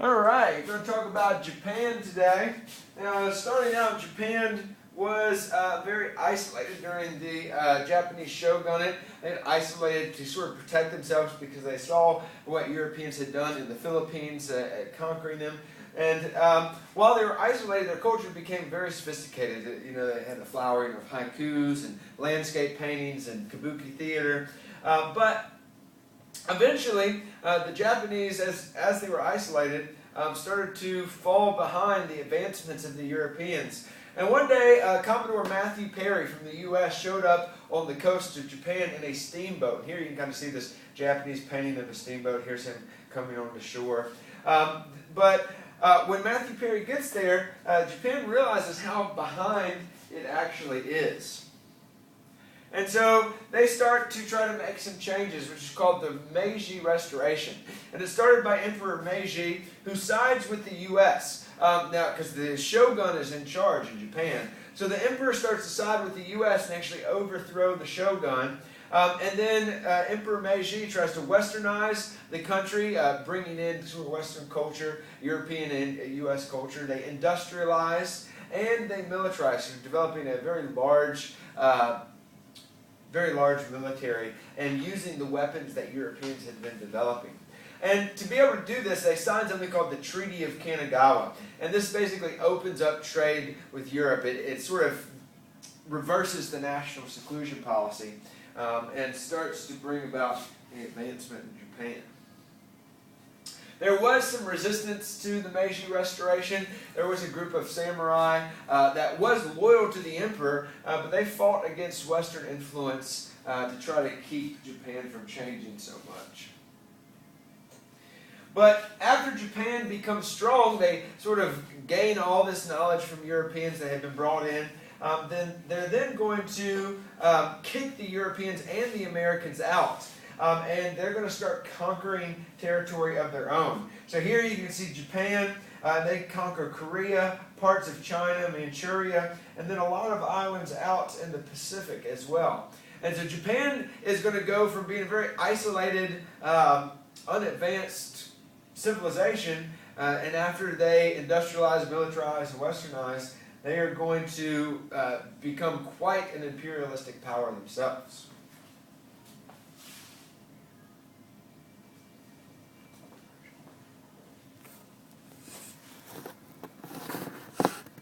All right, we're going to talk about Japan today. Now, starting out, Japan was very isolated during the Japanese shogunate. They had isolated to sort of protect themselves because they saw what Europeans had done in the Philippines at conquering them. And while they were isolated, their culture became very sophisticated. You know, they had the flowering of haikus and landscape paintings and kabuki theater. But eventually, the Japanese, as they were isolated, started to fall behind the advancements of the Europeans. And one day, Commodore Matthew Perry from the U.S. showed up on the coast of Japan in a steamboat. Here you can kind of see this Japanese painting of a steamboat. Here's him coming on the shore. But when Matthew Perry gets there, Japan realizes how behind it actually is. And so they start to try to make some changes, which is called the Meiji Restoration. And it started by Emperor Meiji, who sides with the U.S. Now, because the shogun is in charge in Japan. So the emperor starts to side with the U.S. and actually overthrow the shogun. And then Emperor Meiji tries to westernize the country, bringing in sort of Western culture, European and U.S. culture. They industrialize and they militarize, so developing a very large military and using the weapons that Europeans had been developing. And to be able to do this, they signed something called the Treaty of Kanagawa. And this basically opens up trade with Europe. It sort of reverses the national seclusion policy and starts to bring about the advancement in Japan. There was some resistance to the Meiji Restoration. There was a group of samurai that was loyal to the emperor, but they fought against Western influence to try to keep Japan from changing so much. But after Japan becomes strong, they sort of gain all this knowledge from Europeans that had been brought in. Then they're going to kick the Europeans and the Americans out. And they're going to start conquering territory of their own. So here you can see Japan. They conquer Korea, parts of China, Manchuria, and then a lot of islands out in the Pacific as well. And so Japan is going to go from being a very isolated, unadvanced civilization, and after they industrialize, militarize, and westernize, they are going to become quite an imperialistic power themselves.